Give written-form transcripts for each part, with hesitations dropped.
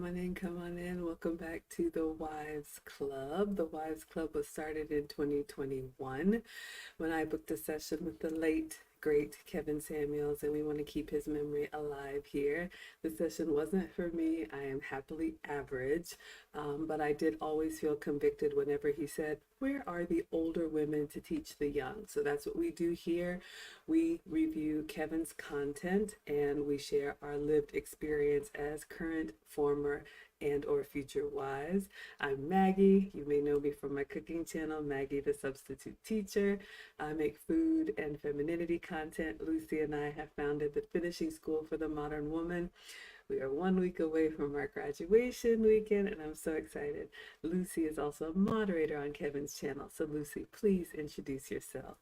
Come on in, come on in. Welcome back to the Wives Club. The Wives Club was started in 2021 when I booked a session with the late, great Kevin Samuels, and we want to keep his memory alive here. The session wasn't for me. I am happily average, but I did always feel convicted whenever he said, "Where are the older women to teach the young?" So that's what we do here. We review Kevin's content and we share our lived experience as current, former, and or future wives. I'm Maggie. You may know me from my cooking channel, Maggie the Substitute Teacher. I make food and femininity content. Lucy and I have founded the Finishing School for the Modern Woman. We are 1 week away from our graduation weekend, and I'm so excited. Lucy is also a moderator on Kevin's channel. So, Lucy, please introduce yourself.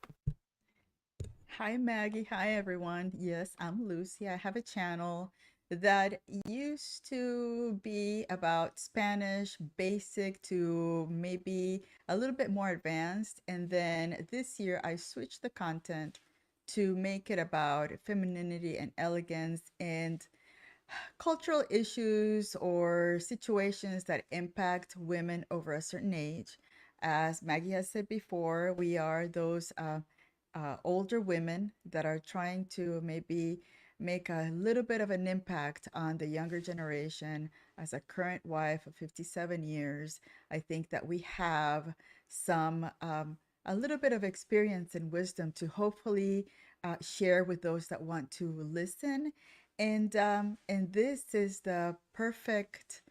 Hi, Maggie. Hi, everyone. Yes, I'm Lucy. I have a channel that used to be about Spanish, basic to maybe a little bit more advanced. And then this year, I switched the content to make it about femininity and elegance and cultural issues or situations that impact women over a certain age. As Maggie has said before, we are those older women that are trying to maybe make a little bit of an impact on the younger generation. As a current wife of 57 years, I think that we have a little bit of experience and wisdom to hopefully share with those that want to listen. And this is the perfect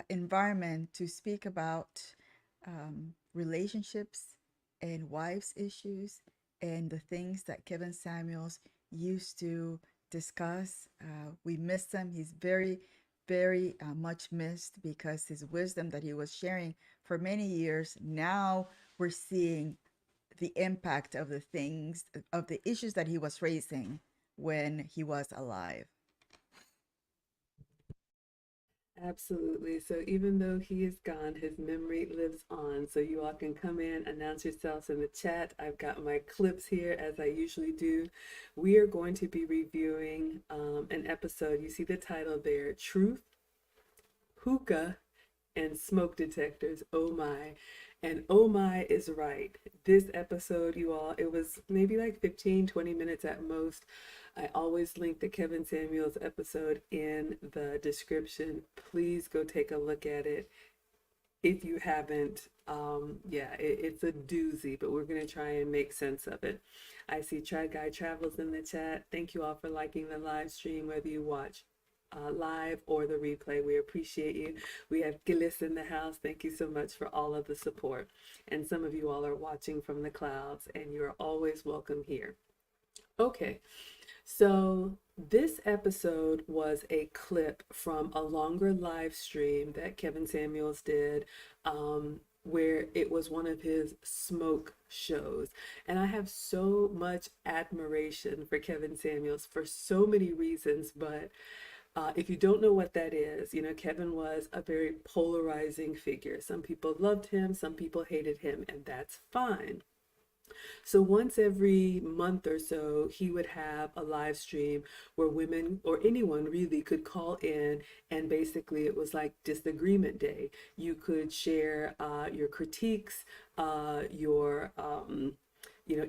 environment to speak about relationships and wives' issues and the things that Kevin Samuels used to discuss. We miss him. He's very much missed because his wisdom that he was sharing for many years, now we're seeing the impact of the things, of the issues that he was raising when he was alive. Absolutely. So even though he is gone, his memory lives on. So you all can come in, announce yourselves in the chat. I've got my clips here as I usually do. We are going to be reviewing an episode. You see the title there, Truth, Hookah, and Smoke Detectors. Oh my. And oh my is right. This episode, you all, it was maybe like 15, 20 minutes at most. I always link the Kevin Samuels episode in the description. Please go take a look at it if you haven't. Yeah, it's a doozy, but we're going to try and make sense of it. I see Try Guy Travels in the chat. Thank you all for liking the live stream, whether you watch live or the replay. We appreciate you. We have Gillis in the house. Thank you so much for all of the support. And some of you all are watching from the clouds, and you're always welcome here. Okay, so this episode was a clip from a longer live stream that Kevin Samuels did, where it was one of his smoke shows. And I have so much admiration for Kevin Samuels for so many reasons, but if you don't know what that is, you know, Kevin was a very polarizing figure. Some people loved him, some people hated him, and that's fine. So once every month or so, he would have a live stream where women or anyone really could call in, and basically it was like disagreement day. You could share your critiques, your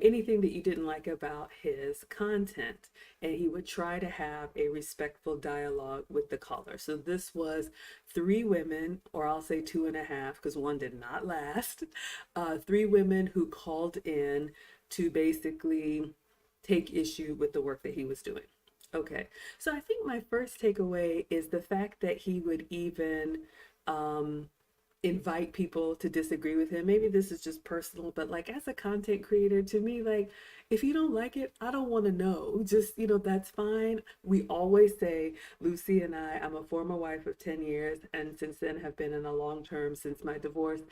anything that you didn't like about his content. And he would try to have a respectful dialogue with the caller. So this was three women, or I'll say two and a half, because one did not last, three women who called in to basically take issue with the work that he was doing. Okay, so I think my first takeaway is the fact that he would even um, invite people to disagree with him. Maybe this is just personal, but like as a content creator, to me, like if you don't like it, I don't want to know. Just, that's fine. We always say, Lucy and I'm a former wife of 10 years, and since then have been in a long term since my divorce.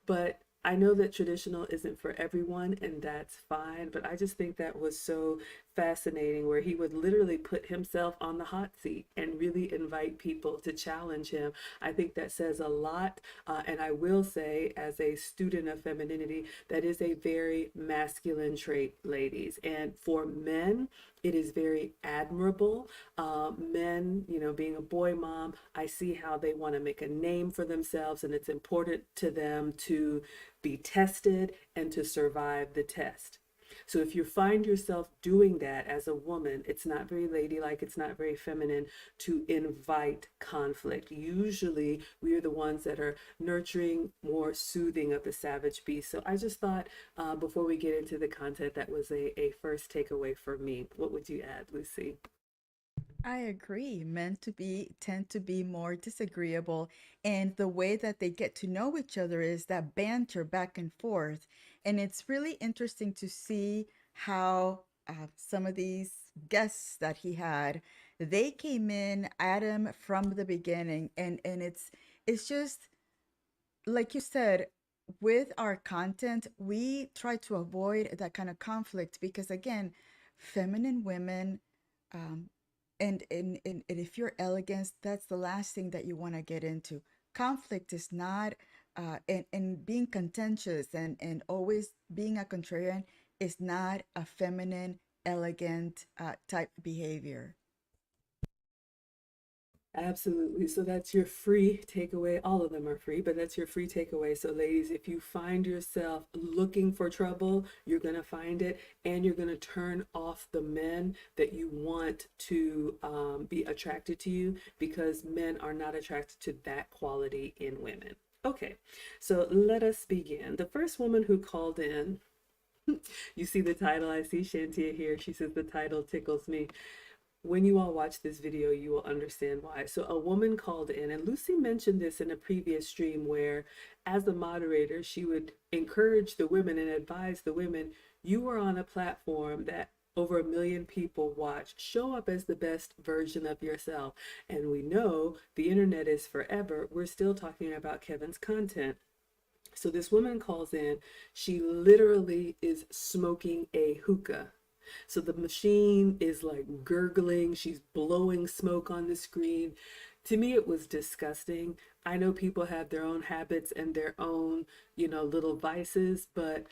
But I know that traditional isn't for everyone, and that's fine. But I just think that was so fascinating where he would literally put himself on the hot seat and really invite people to challenge him. I think that says a lot. And I will say, as a student of femininity, that is a very masculine trait, ladies. And for men, It is very admirable. Men, being a boy mom, I see how they want to make a name for themselves, and it's important to them to be tested and to survive the test. So if you find yourself doing that as a woman, it's not very ladylike, it's not very feminine to invite conflict. Usually we are the ones that are nurturing, more soothing of the savage beast. So I just thought before we get into the content, that was a first takeaway for me. What would you add, Lucy? I agree. Men to be tend to be more disagreeable, and the way that they get to know each other is that banter back and forth. And it's really interesting to see how some of these guests that he had, they came in at him from the beginning, and it's just like you said, with our content, we try to avoid that kind of conflict because, again, feminine women, um, and if you're elegant, that's the last thing that you want to get into. Conflict is not, and being contentious and always being a contrarian is not a feminine, elegant type behavior. Absolutely. So that's your free takeaway. All of them are free, but that's your free takeaway. So, ladies, if you find yourself looking for trouble, you're going to find it, and you're going to turn off the men that you want to be attracted to you, because men are not attracted to that quality in women. Okay, so let us begin. The first woman who called in, you see the title. I see Shantia here. She says the title tickles me. When you all watch this video, you will understand why. So a woman called in, and Lucy mentioned this in a previous stream where, as a moderator, she would encourage the women and advise the women, you are on a platform that over 1 million people watch. Show up as the best version of yourself. And we know the internet is forever. We're still talking about Kevin's content. So this woman calls in. She literally is smoking a hookah. So the machine is like gurgling. She's blowing smoke on the screen. To me, it was disgusting. I know people have their own habits and their own, little vices, but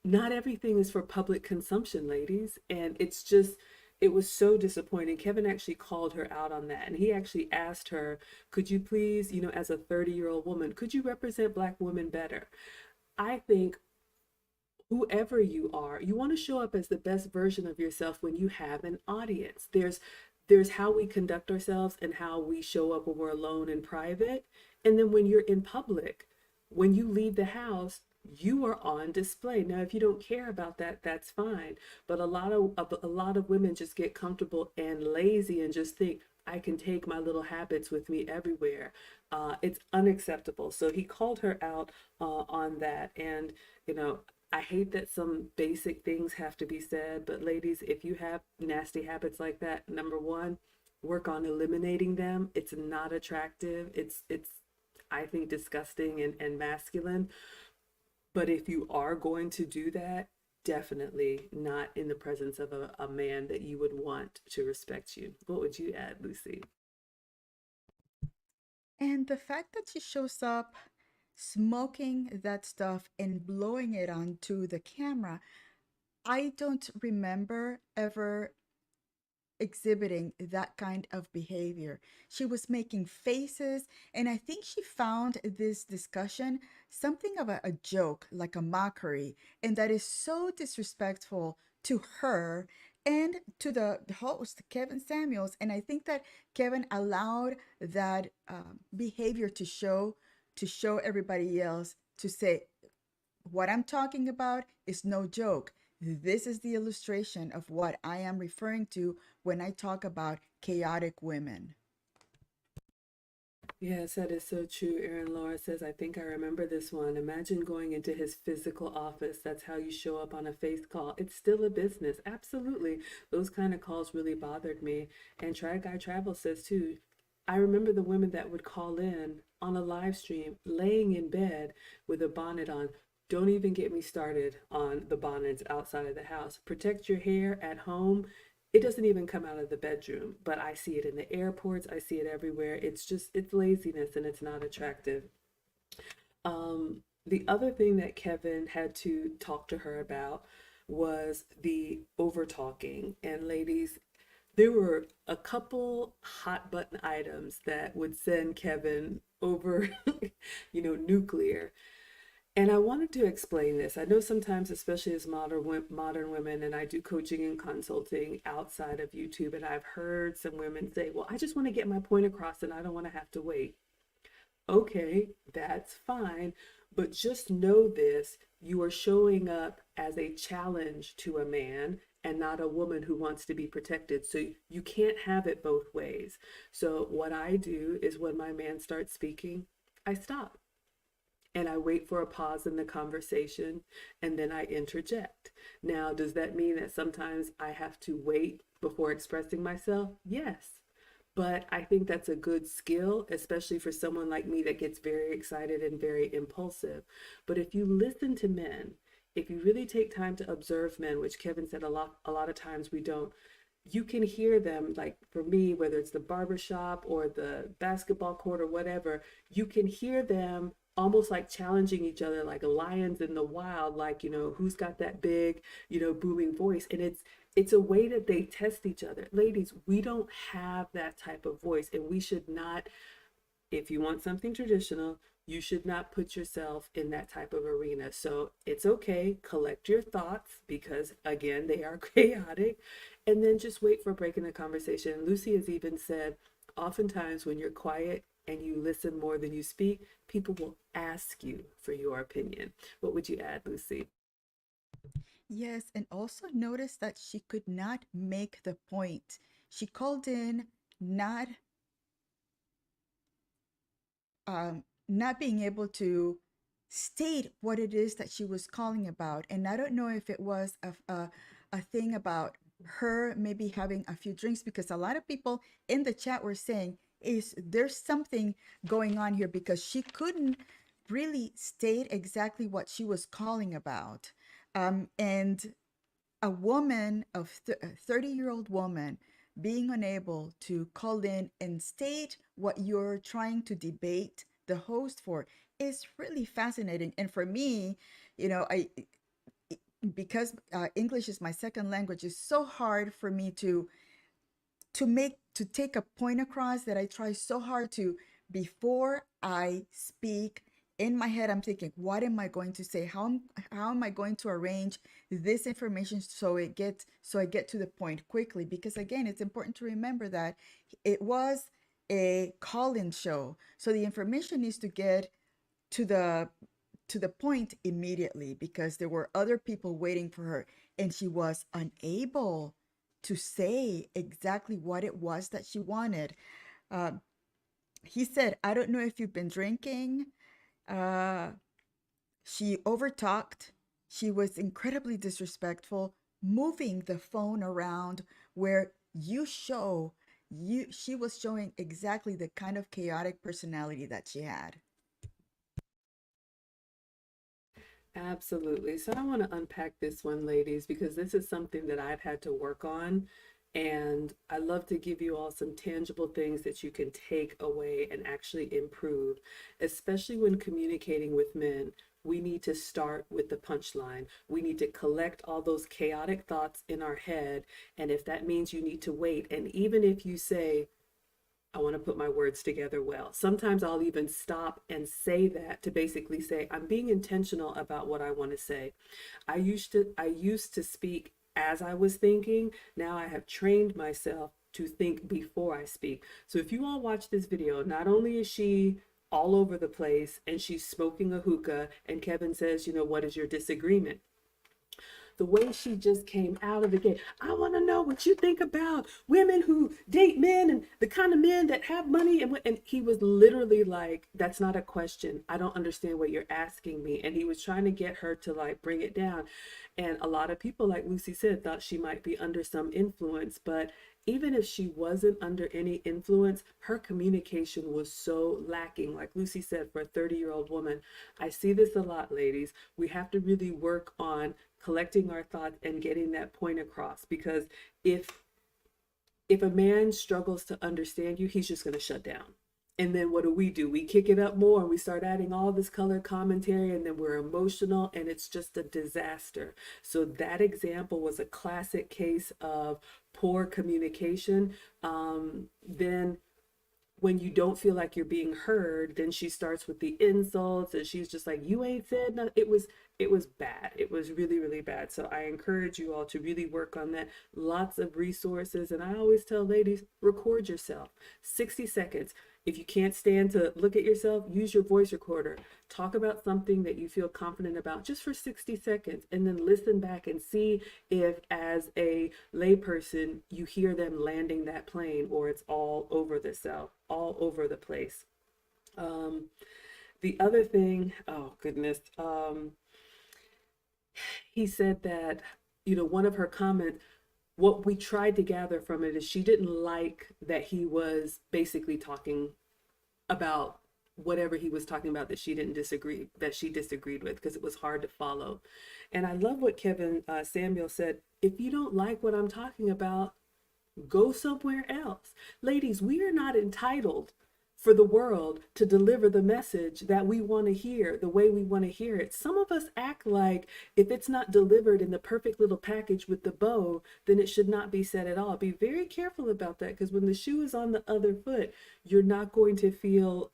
not everything is for public consumption, ladies. And it was so disappointing. Kevin actually called her out on that. And he actually asked her, could you please, as a 30-year-old woman, could you represent Black women better? I think whoever you are, you want to show up as the best version of yourself when you have an audience. There's how we conduct ourselves and how we show up when we're alone in private. And then when you're in public, when you leave the house, you are on display. Now, if you don't care about that, that's fine. But a lot of women just get comfortable and lazy and just think, I can take my little habits with me everywhere. It's unacceptable. So he called her out on that. And, you know, I hate that some basic things have to be said, but ladies, if you have nasty habits like that, number one, work on eliminating them. It's not attractive. It's I think disgusting and masculine. But if you are going to do that, definitely not in the presence of a man that you would want to respect you. What would you add, Lucy? And the fact that she shows up smoking that stuff and blowing it onto the camera, I don't remember ever exhibiting that kind of behavior. She was making faces, and I think she found this discussion something of a joke, like a mockery, and that is so disrespectful to her and to the host, Kevin Samuels. And I think that Kevin allowed that behavior to show everybody else to say, what I'm talking about is no joke. This is the illustration of what I am referring to when I talk about chaotic women. Yes, that is so true. Erin Laura says, I think I remember this one. Imagine going into his physical office. That's how you show up on a face call. It's still a business. Absolutely. Those kind of calls really bothered me. And Try Guy Travel says, too, I remember the women that would call in on a live stream, laying in bed with a bonnet on. Don't even get me started on the bonnets outside of the house. Protect your hair at home. It doesn't even come out of the bedroom, but I see it in the airports. I see it everywhere. It's laziness and it's not attractive. The other thing that Kevin had to talk to her about was the over talking. And ladies, there were a couple hot button items that would send Kevin over, nuclear. And I wanted to explain this. I know sometimes, especially as modern women, and I do coaching and consulting outside of YouTube, and I've heard some women say, "Well, I just want to get my point across, and I don't want to have to wait." Okay, that's fine, but just know this: you are showing up as a challenge to a man and not a woman who wants to be protected. So you can't have it both ways. So what I do is when my man starts speaking, I stop and I wait for a pause in the conversation and then I interject. Now, does that mean that sometimes I have to wait before expressing myself? Yes. But I think that's a good skill, especially for someone like me that gets very excited and very impulsive. But if you listen to men, if you really take time to observe men, which Kevin said a lot of times we don't, you can hear them, like for me, whether it's the barbershop or the basketball court or whatever, you can hear them almost like challenging each other like lions in the wild, like, who's got that big, booming voice. And it's a way that they test each other. Ladies, we don't have that type of voice, and we should not. If you want something traditional, you should not put yourself in that type of arena. So it's okay, collect your thoughts because, again, they are chaotic, and then just wait for a break in the conversation. Lucy has even said, oftentimes when you're quiet and you listen more than you speak, people will ask you for your opinion. What would you add, Lucy? Yes, and also notice that she could not make the point. She called in not not being able to state what it is that she was calling about. And I don't know if it was a thing about her maybe having a few drinks, because a lot of people in the chat were saying, is there's something going on here, because she couldn't really state exactly what she was calling about. And a woman of a 30-year-old woman being unable to call in and state what you're trying to debate the host for is really fascinating. And for me, I because English is my second language, it's so hard for me to take a point across that I try so hard to. Before I speak, in my head I'm thinking, what am I going to say? How am I going to arrange this information so I get to the point quickly? Because again, it's important to remember that it was a call-in show, so the information needs to get to the point immediately, because there were other people waiting for her, and she was unable to say exactly what it was that she wanted. Uh, he said, I don't know if you've been drinking. Uh, she overtalked. She was incredibly disrespectful, moving the phone around where she was showing exactly the kind of chaotic personality that she had. Absolutely. So I want to unpack this one, ladies, because this is something that I've had to work on. And I love to give you all some tangible things that you can take away and actually improve, especially when communicating with men. We need to start with the punchline. We need to collect all those chaotic thoughts in our head. And if that means you need to wait, and even if you say, I want to put my words together well. Sometimes I'll even stop and say that to basically say I'm being intentional about what I want to say. I used to speak as I was thinking. Now I have trained myself to think before I speak. So if you all watch this video, not only is she all over the place and she's smoking a hookah and Kevin says, what is your disagreement? The way she just came out of the gate. I want to know what you think about women who date men and the kind of men that have money. And he was literally like, that's not a question. I don't understand what you're asking me. And he was trying to get her to like bring it down. And a lot of people, like Lucy said, thought she might be under some influence. But even if she wasn't under any influence, her communication was so lacking. Like Lucy said, for a 30-year-old woman, I see this a lot, ladies. We have to really work on collecting our thoughts and getting that point across, because if a man struggles to understand you, he's just going to shut down. And then what do? We kick it up more and we start adding all this color commentary, and then we're emotional, and it's just a disaster. So that example was a classic case of poor communication. Then when you don't feel like you're being heard, then she starts with the insults, and she's just like, you ain't said nothing. It was bad. It was really, really bad. So I encourage you all to really work on that. Lots of resources. And I always tell ladies, record yourself. 60 seconds. If you can't stand to look at yourself, use your voice recorder. Talk about something that you feel confident about just for 60 seconds, and then listen back and see if, as a layperson, you hear them landing that plane, or it's all over the cell, all over the place. Um, the other thing, oh goodness, he said that, one of her comments, what we tried to gather from it is she didn't like that he was basically talking about whatever he was talking about that she disagreed with, because it was hard to follow. And I love what Kevin Samuel said. If you don't like what I'm talking about, go somewhere else. Ladies, we are not entitled for the world to deliver the message that we want to hear the way we want to hear it. Some of us act like if it's not delivered in the perfect little package with the bow, then it should not be said at all. Be very careful about that, because when the shoe is on the other foot, you're not going to feel,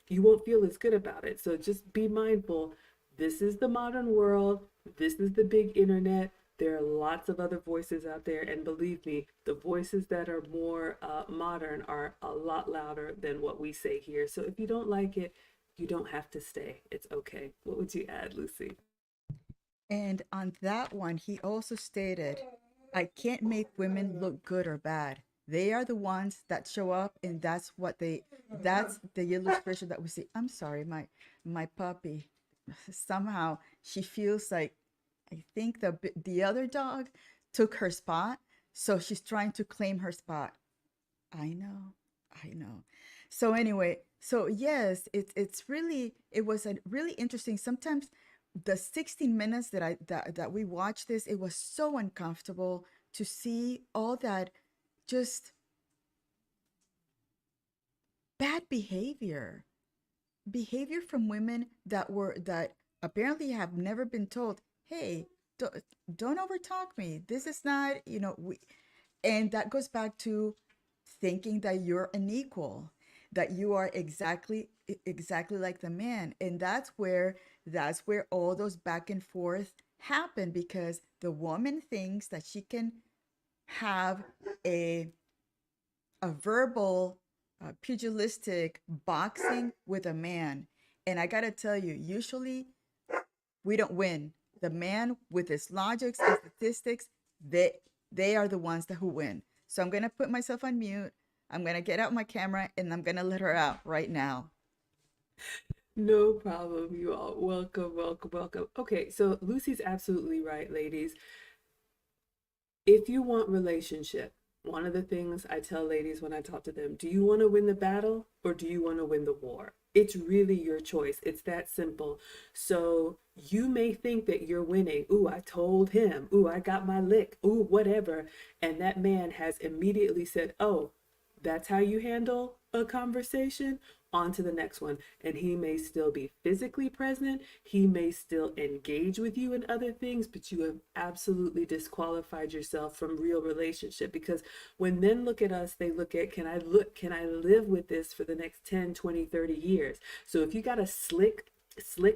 you won't feel as good about it. So just be mindful. This is the modern world. This is the big internet. There are lots of other voices out there, and believe me, the voices that are more modern are a lot louder than what we say here. So if you don't like it, you don't have to stay. It's okay. What would you add, Lucy? And on that one, he also stated, I can't make women look good or bad. They are the ones that show up, and that's the illustration that we see. I'm sorry, my puppy. Somehow she feels like, I think the other dog took her spot, so she's trying to claim her spot. I know, I know. So anyway, so yes, it was a really interesting. Sometimes the 16 minutes that we watched this, it was so uncomfortable to see all that just bad behavior from women that apparently have never been told, hey, don't, don't overtalk me. This is not, and that goes back to thinking that you're an equal, that you are exactly like the man. And that's where all those back and forth happen, because the woman thinks that she can have a a verbal pugilistic boxing with a man. And I gotta tell you, usually we don't win. The man with his logics and statistics, they are the ones who win. So I'm gonna put myself on mute. I'm gonna get out my camera and I'm gonna let her out right now. No problem, you all. Welcome, welcome, welcome. Okay, so Lucy's absolutely right, ladies. If you want relationship, one of the things I tell ladies when I talk to them, do you want to win the battle or do you want to win the war? It's really your choice. It's that simple. So you may think that you're winning. Ooh, I told him. Ooh, I got my lick. Ooh, whatever. And that man has immediately said, oh, that's how you handle a conversation? On to the next one. And he may still be physically present. He may still engage with you in other things, but you have absolutely disqualified yourself from real relationship. Because when men look at us, they look at, can I live with this for the next 10, 20, 30 years? So if you got a slick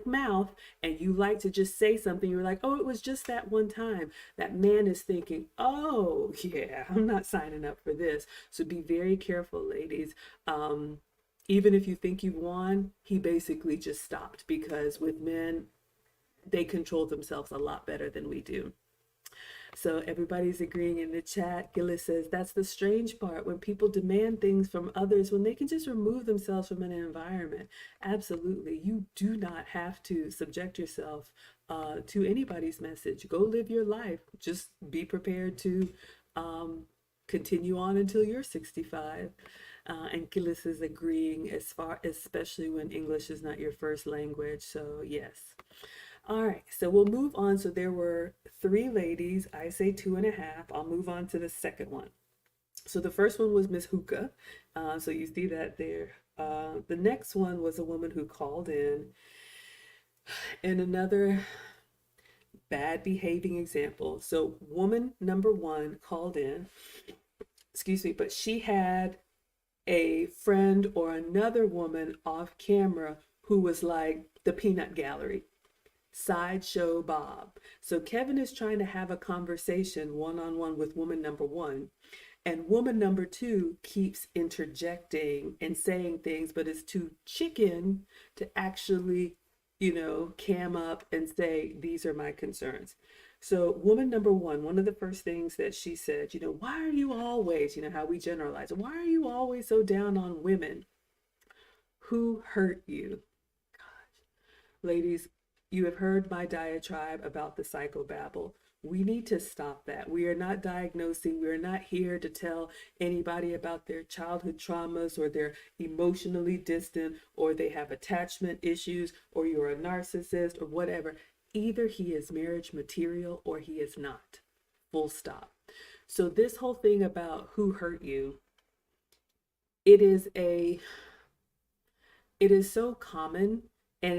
mouth and you like to just say something, you're like, oh, it was just that one time, that man is thinking, oh yeah, I'm not signing up for this. So be very careful, ladies. Even if you think you've won, he basically just stopped, because with men, they control themselves a lot better than we do. So everybody's agreeing in the chat. Gillis says that's the strange part, when people demand things from others when they can just remove themselves from an environment. Absolutely. You do not have to subject yourself to anybody's message. Go live your life. Just be prepared to um, continue on until you're 65. And Gillis is agreeing, especially when English is not your first language. So yes. All right, so we'll move on. So there were three ladies. I say two and a half. I'll move on to the second one. So the first one was Miss Hookah. So you see that there. The next one was a woman who called in, and another bad behaving example. So, woman number one called in, excuse me, but she had a friend or another woman off camera who was like the peanut gallery, sideshow Bob. So Kevin is trying to have a conversation one on one with woman number one, and woman number two keeps interjecting and saying things, but is too chicken to actually, cam up and say, these are my concerns. So, woman number one of the first things that she said, why are you always, how we generalize, why are you always so down on women? Who hurt you? Ladies, you have heard my diatribe about the psychobabble. We need to stop that. We are not diagnosing. We are not here to tell anybody about their childhood traumas or they're emotionally distant or they have attachment issues or you're a narcissist or whatever. Either he is marriage material or he is not. Full stop. So this whole thing about who hurt you, it is a it is so common, and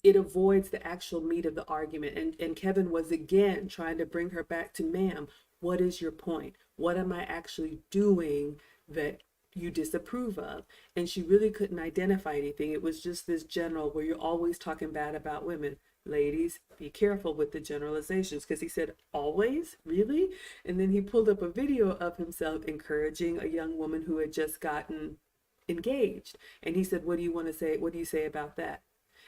it avoids the actual meat of the argument. And Kevin was again trying to bring her back to, ma'am, what is your point? What am I actually doing that you disapprove of? And she really couldn't identify anything. It was just this general where you're always talking bad about women. Ladies, be careful with the generalizations, because he said, always? Really? And then he pulled up a video of himself encouraging a young woman who had just gotten engaged. And he said, what do you want to say? What do you say about that?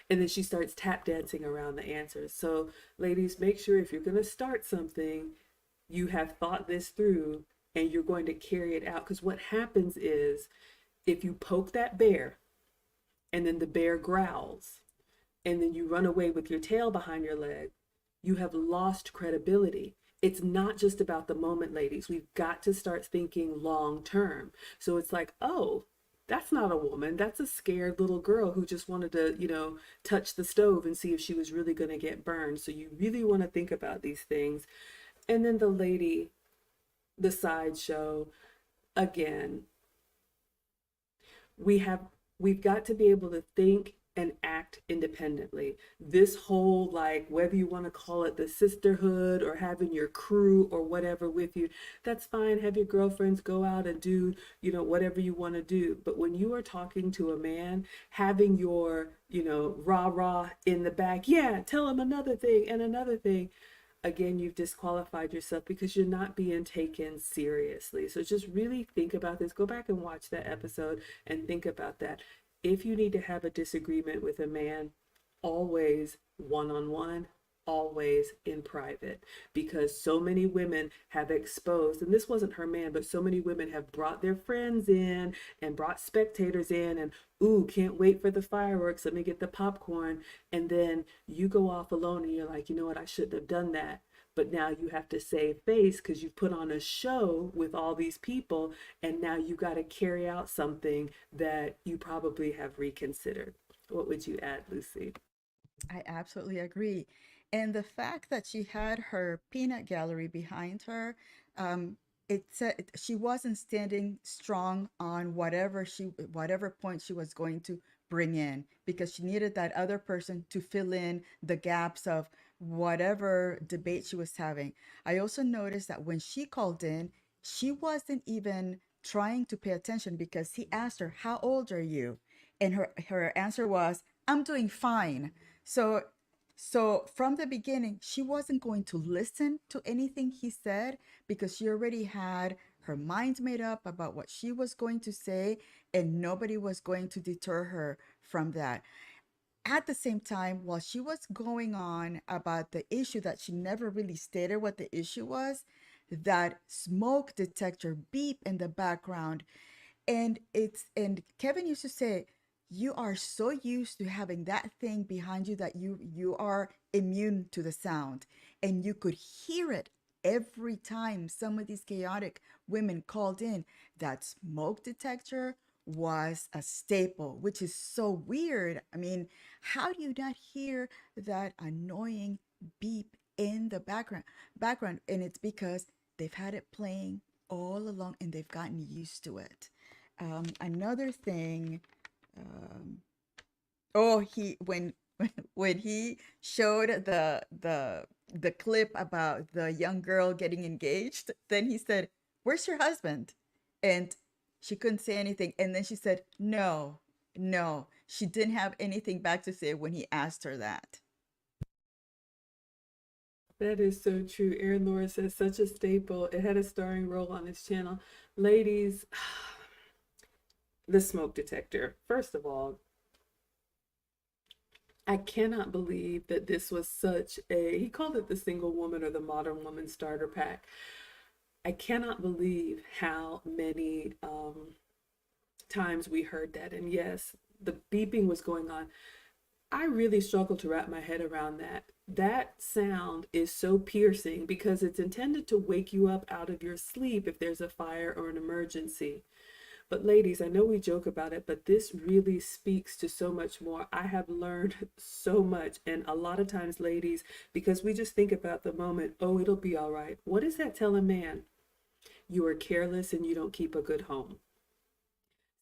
And then she starts tap dancing around the answers. So, ladies, make sure if you're going to start something, you have thought this through and you're going to carry it out. Because what happens is if you poke that bear and then the bear growls and then you run away with your tail behind your leg, you have lost credibility. It's not just about the moment, ladies. We've got to start thinking long term. So it's like, oh, that's not a woman. That's a scared little girl who just wanted to, touch the stove and see if she was really going to get burned. So you really want to think about these things. And then the lady, the sideshow, again, we have we've got to be able to think and act independently. This whole, like, whether you want to call it the sisterhood or having your crew or whatever with you, that's fine. Have your girlfriends go out and do, whatever you want to do. But when you are talking to a man, having your, rah rah in the back, yeah, tell him another thing and another thing, again, you've disqualified yourself because you're not being taken seriously. So just really think about this. Go back and watch that episode and think about that. If you need to have a disagreement with a man, always one on one, always in private, because so many women have exposed, and this wasn't her man, but so many women have brought their friends in and brought spectators in, and ooh, can't wait for the fireworks, let me get the popcorn. And then you go off alone and you're like, you know what, I shouldn't have done that. But now you have to save face because you've put on a show with all these people, and now you got to carry out something that you probably have reconsidered. What would you add, Lucy? I absolutely agree. And the fact that she had her peanut gallery behind her, it said she wasn't standing strong on whatever point she was going to bring in, because she needed that other person to fill in the gaps of whatever debate she was having. I also noticed that when she called in, she wasn't even trying to pay attention, because he asked her, "How old are you?" And her answer was, "I'm doing fine." So from the beginning, she wasn't going to listen to anything he said, because she already had her mind made up about what she was going to say, and nobody was going to deter her from that. At the same time, while she was going on about the issue that she never really stated what the issue was, that smoke detector beep in the background, and Kevin used to say, you are so used to having that thing behind you that you are immune to the sound, and you could hear it every time some of these chaotic women called in. That smoke detector was a staple, which is so weird. I mean, how do you not hear that annoying beep in the background? And it's because they've had it playing all along and they've gotten used to it. Another thing, um, oh, he when he showed the clip about the young girl getting engaged, then he said, "Where's your husband?" And she couldn't say anything, and then she said, "No, no." She didn't have anything back to say when he asked her that. That is so true. Aaron Laura says such a staple. It had a starring role on his channel. Ladies, the smoke detector. First of all, I cannot believe that this was such a, he called it the single woman or the modern woman starter pack. I cannot believe how many times we heard that. And yes, the beeping was going on. I really struggle to wrap my head around that. That sound is so piercing because it's intended to wake you up out of your sleep if there's a fire or an emergency. But ladies, I know we joke about it, but this really speaks to so much more. I have learned so much. And a lot of times, ladies, because we just think about the moment, oh, it'll be all right. What does that tell a man? You are careless and you don't keep a good home.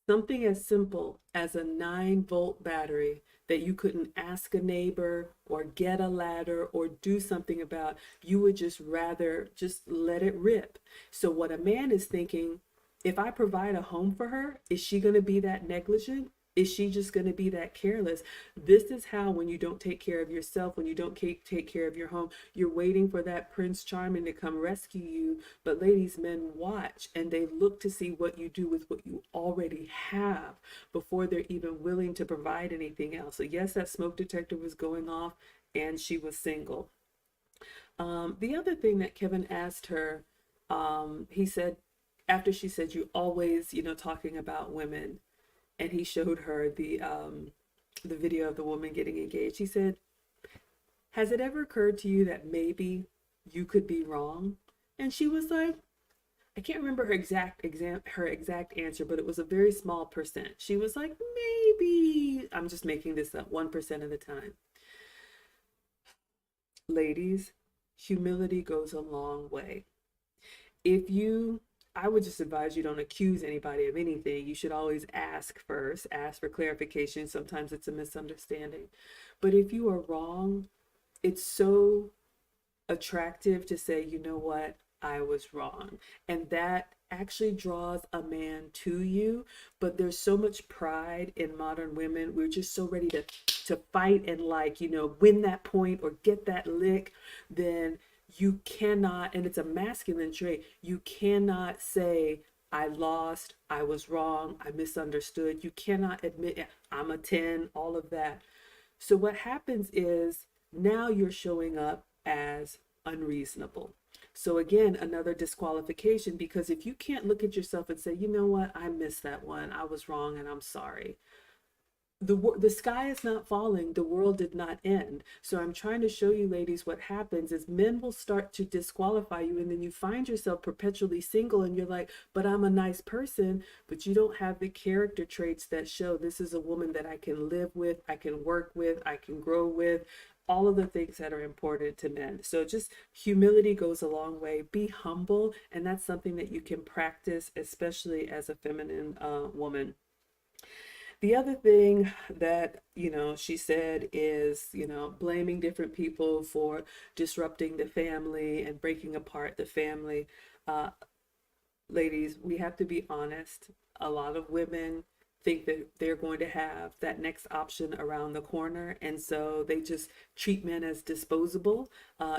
Something as simple as a 9-volt battery that you couldn't ask a neighbor or get a ladder or do something about, you would just rather just let it rip. So, what a man is thinking, if I provide a home for her, is she going to be that negligent? Is she just going to be that careless? This is how, when you don't take care of yourself, when you don't take care of your home, you're waiting for that Prince Charming to come rescue you. But ladies, men watch and they look to see what you do with what you already have before they're even willing to provide anything else. So, yes, that smoke detector was going off and she was single. The other thing that Kevin asked her, he said, after she said, you always, talking about women, and he showed her the video of the woman getting engaged. He said, "Has it ever occurred to you that maybe you could be wrong?" And she was like, I can't remember her exact answer, but it was a very small percent. She was like, maybe, I'm just making this up, 1% of the time. Ladies, humility goes a long way. If you I would just advise you don't accuse anybody of anything. You should always ask first, ask for clarification. Sometimes it's a misunderstanding. But if you are wrong, it's so attractive to say, you know what, I was wrong. And that actually draws a man to you. But there's so much pride in modern women. We're just so ready to fight and, like, win that point or get that lick. Then you cannot, and it's a masculine trait, you cannot say, I lost, I was wrong, I misunderstood. You cannot admit I'm a 10, all of that. So what happens is now you're showing up as unreasonable. So again, another disqualification, because if you can't look at yourself and say, you know what, I missed that one, I was wrong and I'm sorry, the sky is not falling, the world did not end. So I'm trying to show you, ladies, what happens is men will start to disqualify you, and then you find yourself perpetually single, and you're like, but I'm a nice person, but you don't have the character traits that show this is a woman that I can live with, I can work with, I can grow with, all of the things that are important to men. So just humility goes a long way. Be humble, and that's something that you can practice, especially as a feminine woman. The other thing that, she said is, blaming different people for disrupting the family and breaking apart the family. Uh, Ladies, we have to be honest. A lot of women think that they're going to have that next option around the corner, and so they just treat men as disposable.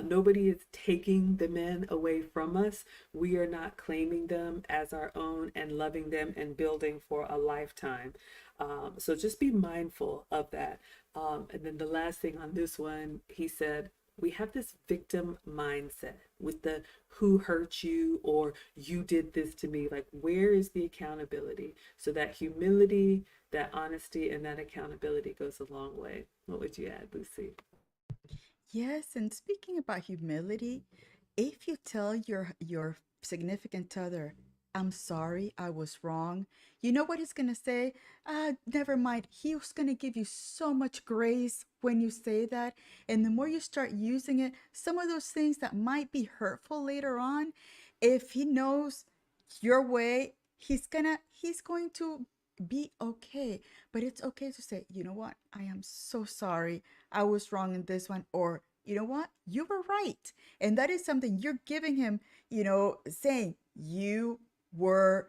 Nobody is taking the men away from us. We are not claiming them as our own and loving them and building for a lifetime. So just be mindful of that. And then the last thing on this one, he said, we have this victim mindset with the who hurt you or you did this to me. Like, where is the accountability? So that humility, that honesty, and that accountability goes a long way. What would you add, Lucy? Yes, and speaking about humility, if you tell your significant other, "I'm sorry, I was wrong," you know what he's gonna say? Never mind. He's gonna give you so much grace when you say that, and the more you start using it, some of those things that might be hurtful later on, if he knows your way, he's going to be okay. But it's okay to say, you know what, I am so sorry, I was wrong in this one, or you know what, you were right. And that is something you're giving him, saying you were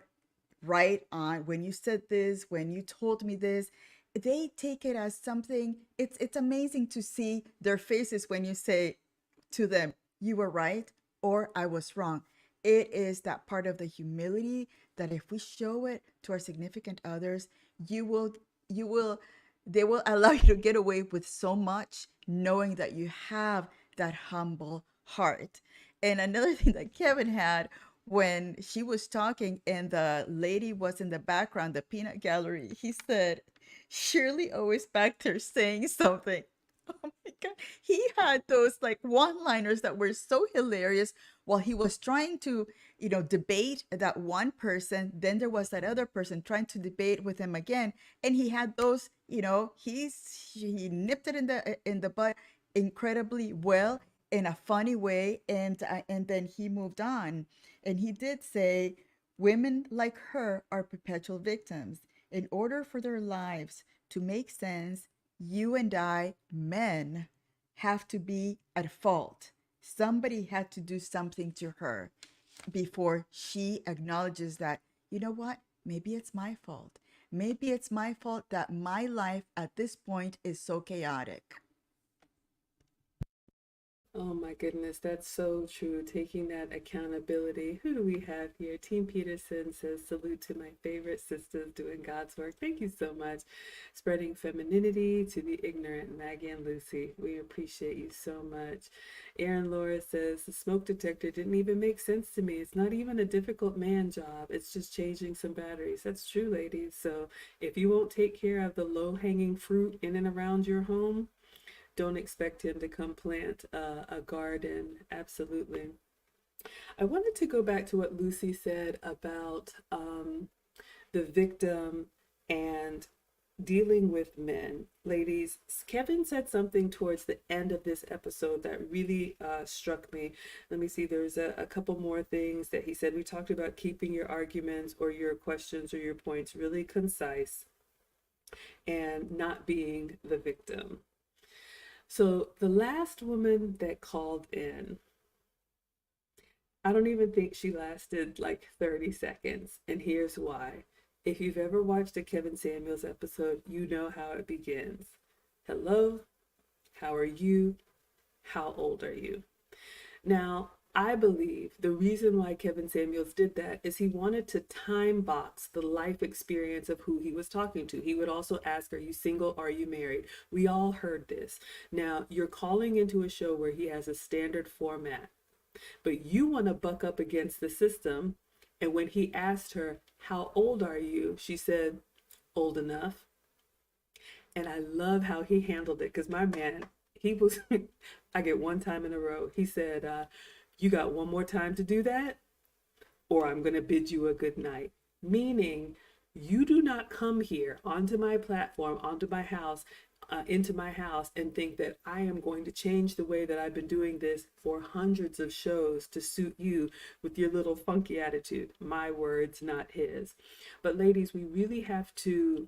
right on when you said this, when you told me this. They take it as something. It's amazing to see their faces when you say to them, you were right or I was wrong. It is that part of the humility that if we show it to our significant others, you will, you will, they will allow you to get away with so much, knowing that you have that humble heart. And another thing that Kevin had when she was talking and the lady was in the background, the peanut gallery, he said, Shirley always back there saying something. Oh my God. He had those like one liners that were so hilarious while he was trying to, debate that one person. Then there was that other person trying to debate with him again. And he had those, he nipped it in the butt incredibly well in a funny way. And then he moved on. And he did say, women like her are perpetual victims. In order for their lives to make sense, you and I, men, have to be at fault. Somebody had to do something to her before she acknowledges that, you know what, maybe it's my fault. Maybe it's my fault that my life at this point is so chaotic. Oh my goodness, that's so true. Taking that accountability. Who do we have here? Team Peterson says, salute to my favorite sisters doing God's work. Thank you so much. Spreading femininity to the ignorant, Maggie and Lucy. We appreciate you so much. Aaron Laura says, the smoke detector didn't even make sense to me. It's not even a difficult man job. It's just changing some batteries. That's true, ladies. So if you won't take care of the low hanging fruit in and around your home, don't expect him to come plant a garden. Absolutely. I wanted to go back to what Lucy said about the victim and dealing with men. Ladies, Kevin said something towards the end of this episode that really struck me. Let me see, there's a couple more things that he said. We talked about keeping your arguments or your questions or your points really concise and not being the victim. So the last woman that called in, I don't even think she lasted like 30 seconds. And here's why. If you've ever watched a Kevin Samuels episode, you know how it begins. Hello, how are you? How old are you? Now, I believe the reason why Kevin Samuels did that is he wanted to time box the life experience of who he was talking to. He would also ask, are you single? Are you married? We all heard this. Now, you're calling into a show where he has a standard format, but you want to buck up against the system. And when he asked her, how old are you? She said, old enough. And I love how he handled it because my man, he was, I get one time in a row. He said, you got one more time to do that, or I'm going to bid you a good night. Meaning, you do not come here onto my platform, onto my house, into my house, and think that I am going to change the way that I've been doing this for hundreds of shows to suit you with your little funky attitude. My words, not his. But ladies, we really have to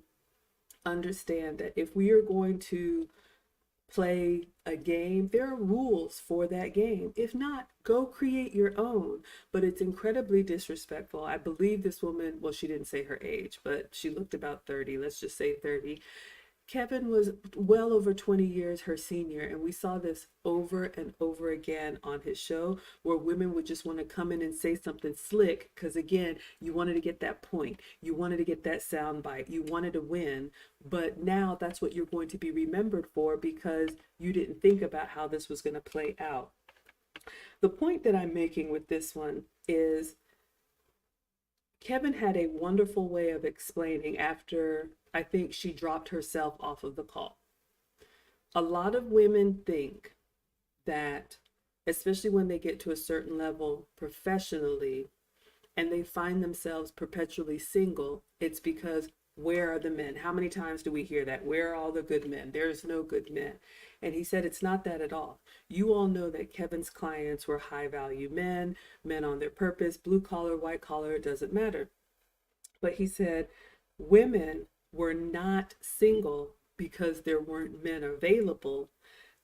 understand that if we are going to play a game, there are rules for that game. If not, go create your own. But it's incredibly disrespectful. I believe this woman, well, she didn't say her age, but she looked about 30. Let's just say 30. Kevin was well over 20 years her senior, and we saw this over and over again on his show where women would just want to come in and say something slick because, again, you wanted to get that point, you wanted to get that sound bite, you wanted to win. But now that's what you're going to be remembered for because you didn't think about how this was going to play out. The point that I'm making with this one is Kevin had a wonderful way of explaining after I think she dropped herself off of the call. A lot of women think that, especially when they get to a certain level professionally and they find themselves perpetually single, it's because where are the men? How many times do we hear that? Where are all the good men? There's no good men. And he said it's not that at all. You all know that Kevin's clients were high value men, men on their purpose, blue collar, white collar, it doesn't matter. But he said women were not single because there weren't men available.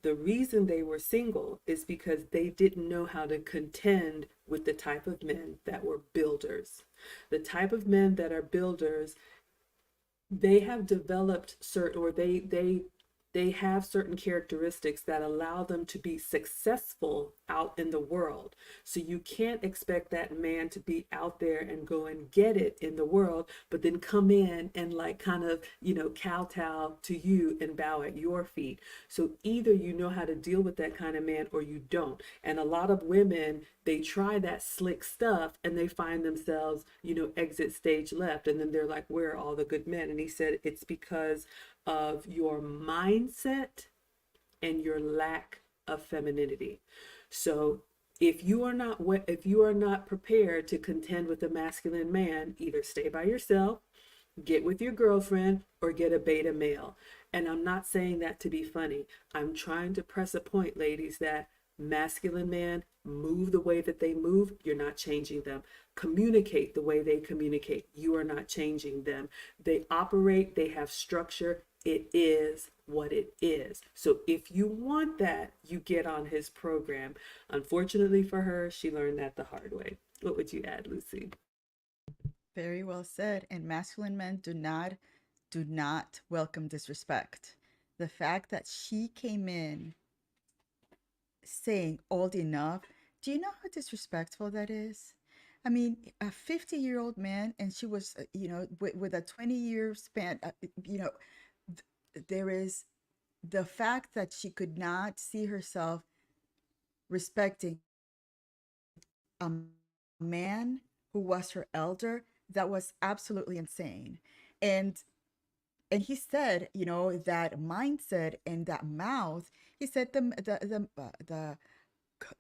The reason they were single is because they didn't know how to contend with the type of men that were builders. The type of men that are builders, they have developed certain, or they have certain characteristics that allow them to be successful out in the world. So you can't expect that man to be out there and go and get it in the world, but then come in and like kind of, kowtow to you and bow at your feet. So either you know how to deal with that kind of man or you don't. And a lot of women, they try that slick stuff and they find themselves, exit stage left. And then they're like, where are all the good men? And he said, it's because of your mindset and your lack of femininity. So if you are not prepared to contend with a masculine man, either stay by yourself, get with your girlfriend, or get a beta male. And I'm not saying that to be funny. I'm trying to press a point, ladies, that masculine men move the way that they move, you're not changing them. Communicate the way they communicate, you are not changing them. They operate, they have structure. It is what it is. So if you want that, you get on his program. Unfortunately for her, she learned that the hard way. What would you add, Lucy? Very well said. And masculine men do not welcome disrespect. The fact that she came in saying old enough, do you know how disrespectful that is? I mean, a 50-year-old man, and she was, with a 20-year span, there is the fact that she could not see herself respecting a man who was her elder. That was absolutely insane. And and he said, that mindset and that mouth. He said the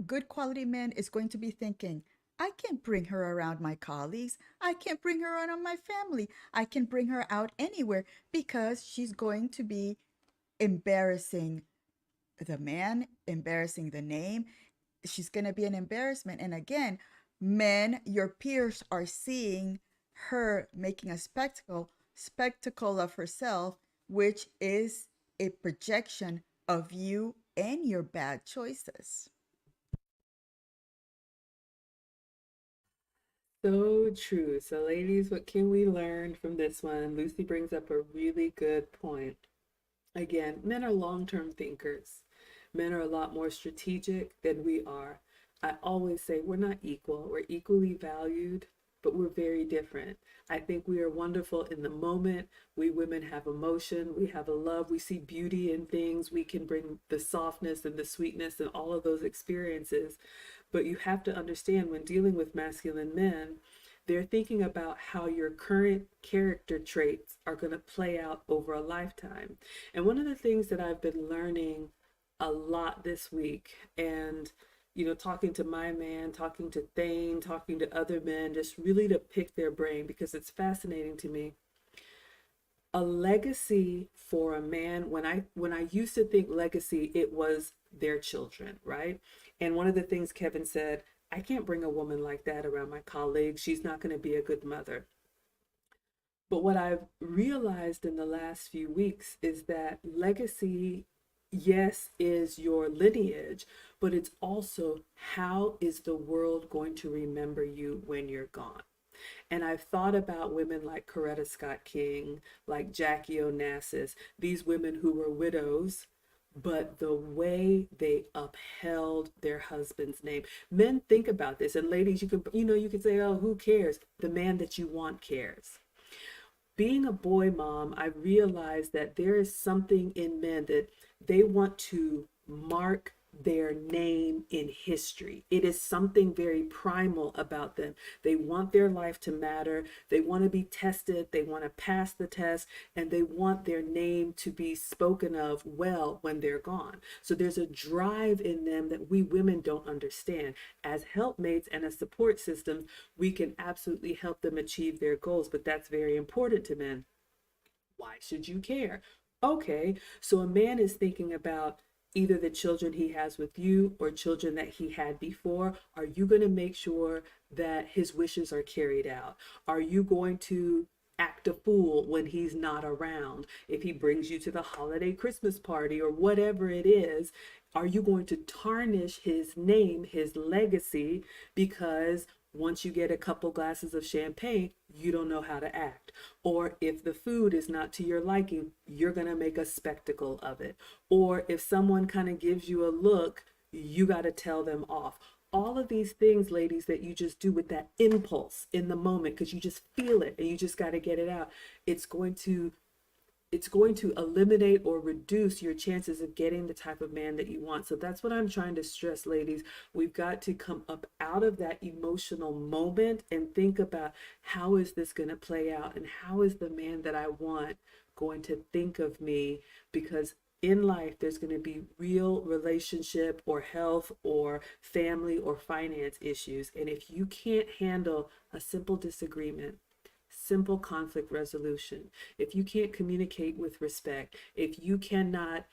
good quality man is going to be thinking, I can't bring her around my colleagues. I can't bring her around my family. I can bring her out anywhere because she's going to be embarrassing the man, embarrassing the name. She's going to be an embarrassment. And again, men, your peers are seeing her making a spectacle of herself, which is a projection of you and your bad choices. So true. So, ladies, what can we learn from this one? Lucy brings up a really good point. Again, men are long term thinkers. Men are a lot more strategic than we are. I always say we're not equal, we're equally valued, but we're very different. I think we are wonderful in the moment. We women have emotion, we have a love, we see beauty in things, we can bring the softness and the sweetness and all of those experiences. But you have to understand when dealing with masculine men, they're thinking about how your current character traits are going to play out over a lifetime. And one of the things that I've been learning a lot this week, and talking to my man, talking to Thane, talking to other men, just really to pick their brain because it's fascinating to me. A legacy for a man, when I used to think legacy, it was their children, right? And one of the things Kevin said, I can't bring a woman like that around my colleagues. She's not going to be a good mother. But what I've realized in the last few weeks is that legacy, yes, is your lineage, but it's also how is the world going to remember you when you're gone? And I've thought about women like Coretta Scott King, like Jackie Onassis, these women who were widows, but the way they upheld their husband's name. Men, think about this. And ladies, you can say, oh, who cares? The man that you want cares. Being a boy mom, I realized that there is something in men that they want to mark their name in history. It is something very primal about them. They want their life to matter. They want to be tested. They want to pass the test, and they want their name to be spoken of well when they're gone. So there's a drive in them that we women don't understand. As helpmates and as support systems, we can absolutely help them achieve their goals, but that's very important to men. Why should you care? Okay, so a man is thinking about either the children he has with you or children that he had before? Are you going to make sure that his wishes are carried out? Are you going to act a fool when he's not around? If he brings you to the holiday Christmas party or whatever it is, are you going to tarnish his name, his legacy, because once you get a couple glasses of champagne, you don't know how to act? Or if the food is not to your liking, you're going to make a spectacle of it. Or if someone kind of gives you a look, you got to tell them off. All of these things, ladies, that you just do with that impulse in the moment because you just feel it and you just got to get it out. It's going to it's going to eliminate or reduce your chances of getting the type of man that you want. So that's what I'm trying to stress, ladies. We've got to come up out of that emotional moment and think about, how is this going to play out and how is the man that I want going to think of me? Because in life, there's going to be real relationship or health or family or finance issues. And if you can't handle a simple disagreement, simple conflict resolution, if you can't communicate with respect, if you cannot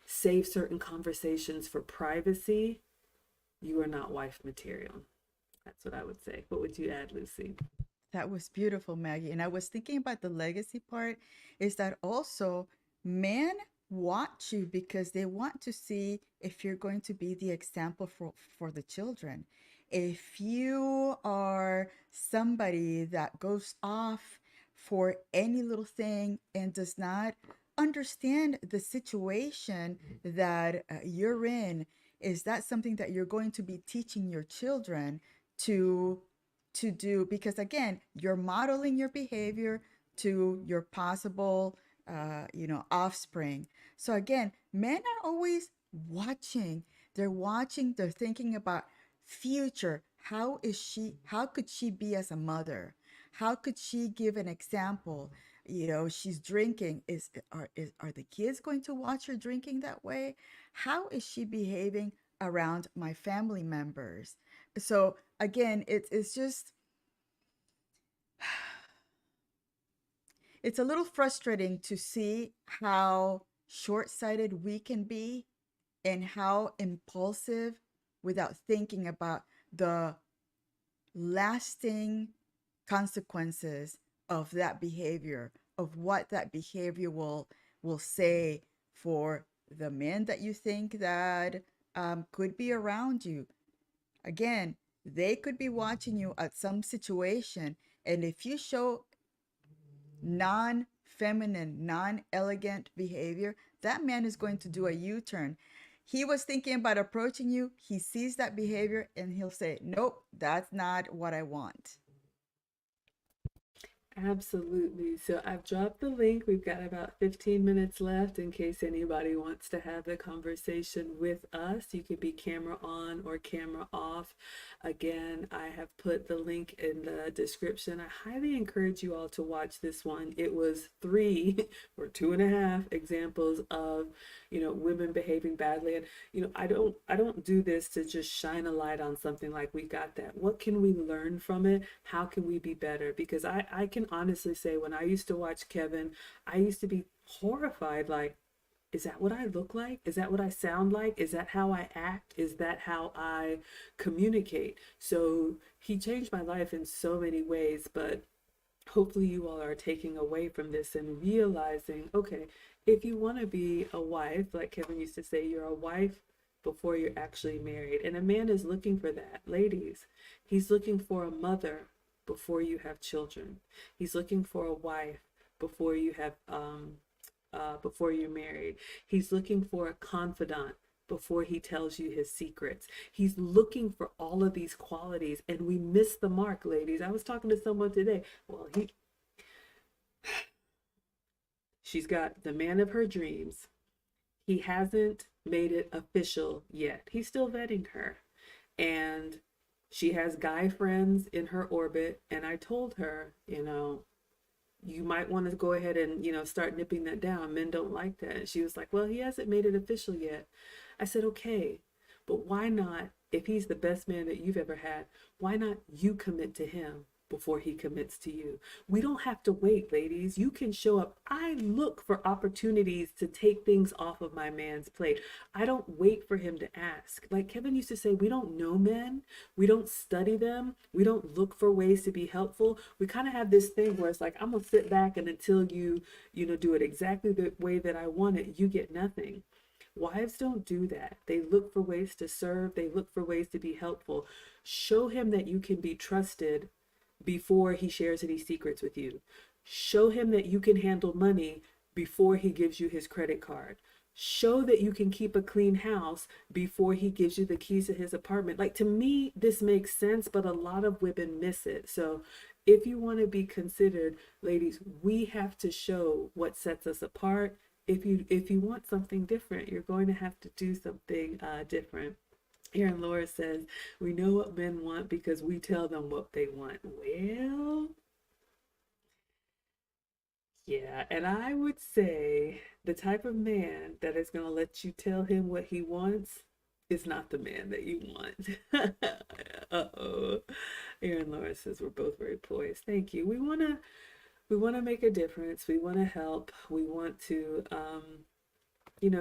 save certain conversations for privacy, you are not wife material. That's what I would say. What would you add, Lucy? That was beautiful, Maggie. And I was thinking about the legacy part is that also men watch you because they want to see if you're going to be the example for the children. If you are somebody that goes off for any little thing and does not understand the situation that you're in, is that something that you're going to be teaching your children to do? Because again, you're modeling your behavior to your possible offspring. So again, men are always watching. They're watching, they're thinking about future. How could she be as a mother? How could she give an example? She's drinking. Are the kids going to watch her drinking that way? How is she behaving around my family members? So again, it's just it's a little frustrating to see how short-sighted we can be and how impulsive without thinking about the lasting consequences of that behavior, of what that behavior will say for the men that you think that could be around you. Again, they could be watching you at some situation, and if you show non-feminine, non-elegant behavior, that man is going to do a U-turn. He was thinking about approaching you, he sees that behavior, and he'll say, nope, that's not what I want. Absolutely. So I've dropped the link. We've got about 15 minutes left in case anybody wants to have the conversation with us. You can be camera on or camera off. Again, I have put the link in the description. I highly encourage you all to watch this one. It was 3 or 2.5 examples of, women behaving badly. And, I don't do this to just shine a light on something like we got that. What can we learn from it? How can we be better? Because I can honestly say, when I used to watch Kevin, I used to be horrified, like, is that what I look like? Is that what I sound like? Is that how I act? Is that how I communicate? So he changed my life in so many ways, but hopefully you all are taking away from this and realizing, okay, if you want to be a wife, like Kevin used to say, you're a wife before you're actually married. And a man is looking for that. Ladies, he's looking for a mother before you have children. He's looking for a wife before you have before you're married. He's looking for a confidant before he tells you his secrets. He's looking for all of these qualities, and we miss the mark, ladies. I was talking to someone today. Well, she's got the man of her dreams. He hasn't made it official yet. He's still vetting her. And she has guy friends in her orbit. And I told her, you might want to go ahead and, start nipping that down. Men don't like that. And she was like, well, he hasn't made it official yet. I said, okay, but why not, if he's the best man that you've ever had, why not you commit to him? before he commits to you. We don't have to wait, ladies. You can show up. I look for opportunities to take things off of my man's plate. I don't wait for him to ask. Like Kevin used to say, we don't know men, we don't study them, we don't look for ways to be helpful. We kind of have this thing where it's like, I'm gonna sit back and until you do it exactly the way that I want it, you get nothing. Wives don't do that. They look for ways to serve, they look for ways to be helpful. Show him that you can be trusted before he shares any secrets with you. Show him that you can handle money before he gives you his credit card. Show that you can keep a clean house before he gives you the keys to his apartment. Like, to me, this makes sense, but a lot of women miss it. So if you want to be considered, ladies, we have to show what sets us apart. If you want something different, you're going to have to do something different. Aaron Laura says, we know what men want because we tell them what they want. Well, yeah, and I would say the type of man that is going to let you tell him what he wants is not the man that you want. Uh-oh. Aaron Laura says we're both very poised. Thank you. We want to make a difference. We want to help. We want to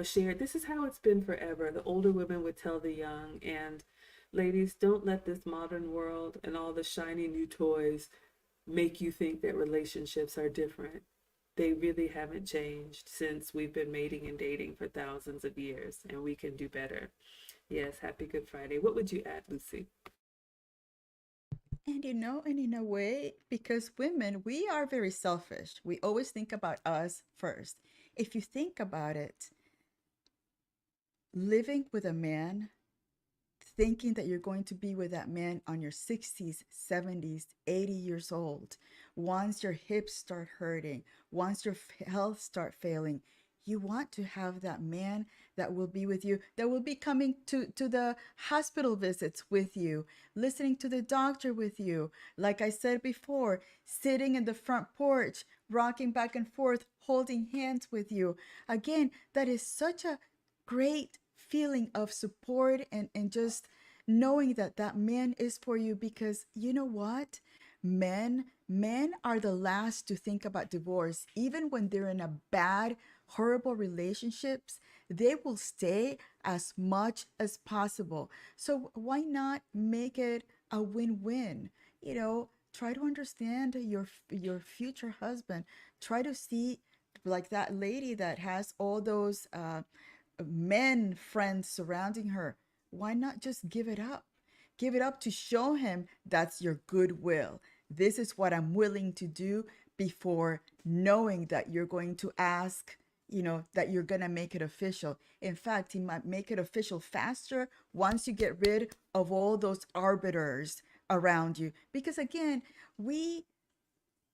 share. This is how it's been forever. The older women would tell the young, and ladies, don't let this modern world and all the shiny new toys make you think that relationships are different. They really haven't changed since we've been mating and dating for thousands of years, and we can do better. Yes, happy Good Friday. What would you add, Lucy? And in a way, because women, we are very selfish. We always think about us first. If you think about it, living with a man, thinking that you're going to be with that man on your 60s, 70s, 80 years old, once your hips start hurting, once your health start failing, you want to have that man that will be with you, that will be coming to the hospital visits with you, listening to the doctor with you. Like I said before, sitting in the front porch, rocking back and forth, holding hands with you. Again, that is such a great feeling of support and just knowing that that man is for you, because you know what, men are the last to think about divorce. Even when they're in a bad, horrible relationships, they will stay as much as possible. So why not make it a win-win? Try to understand your future husband. Try to see, like that lady that has all those men friends surrounding her. Why not just give it up? Give it up to show him that's your goodwill. This is what I'm willing to do, before knowing that you're going to ask, that you're going to make it official. In fact, he might make it official faster once you get rid of all those arbiters around you. Because again, we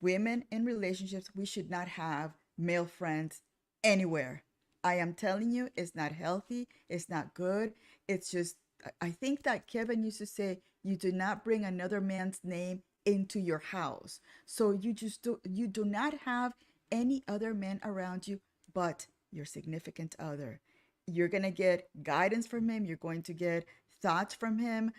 women in relationships, we should not have male friends anywhere. I am telling you, it's not healthy. It's not good. It's just, I think that Kevin used to say, you do not bring another man's name into your house. So you do not have any other men around you but your significant other. You're going to get guidance from him. You're going to get thoughts from him.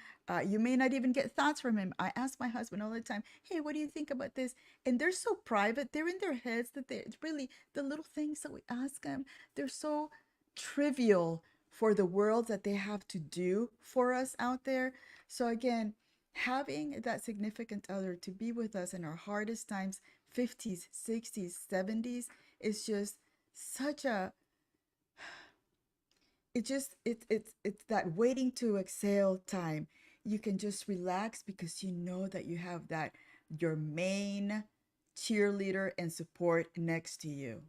You may not even get thoughts from him. I ask my husband all the time, hey, what do you think about this? And they're so private. They're in their heads that it's really the little things that we ask them. They're so trivial for the world that they have to do for us out there. So again, having that significant other to be with us in our hardest times, 50s, 60s, 70s, is just such a, it's that waiting to exhale time. You can just relax because you know that you have that, your main cheerleader and support next to you.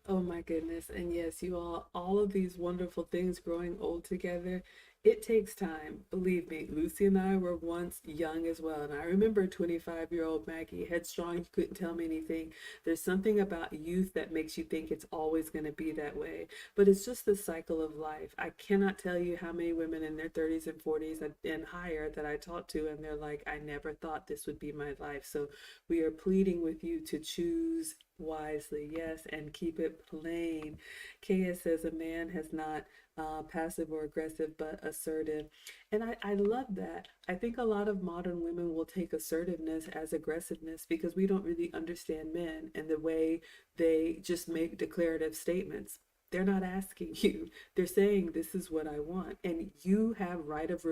Oh my goodness. And yes, you all of these wonderful things growing old together, it takes time. Believe me, Lucy and I were once young as well. And I remember 25-year-old Maggie, headstrong, you couldn't tell me anything. There's something about youth that makes you think it's always going to be that way. But it's just the cycle of life. I cannot tell you how many women in their 30s and 40s and higher that I talk to, and they're like, I never thought this would be my life. So we are pleading with you to choose wisely, yes, and keep it plain. Kaya says a man has not passive or aggressive, but assertive. And I love that. I think a lot of modern women will take assertiveness as aggressiveness because we don't really understand men and the way they just make declarative statements. They're not asking you. They're saying this is what I want, and you have right of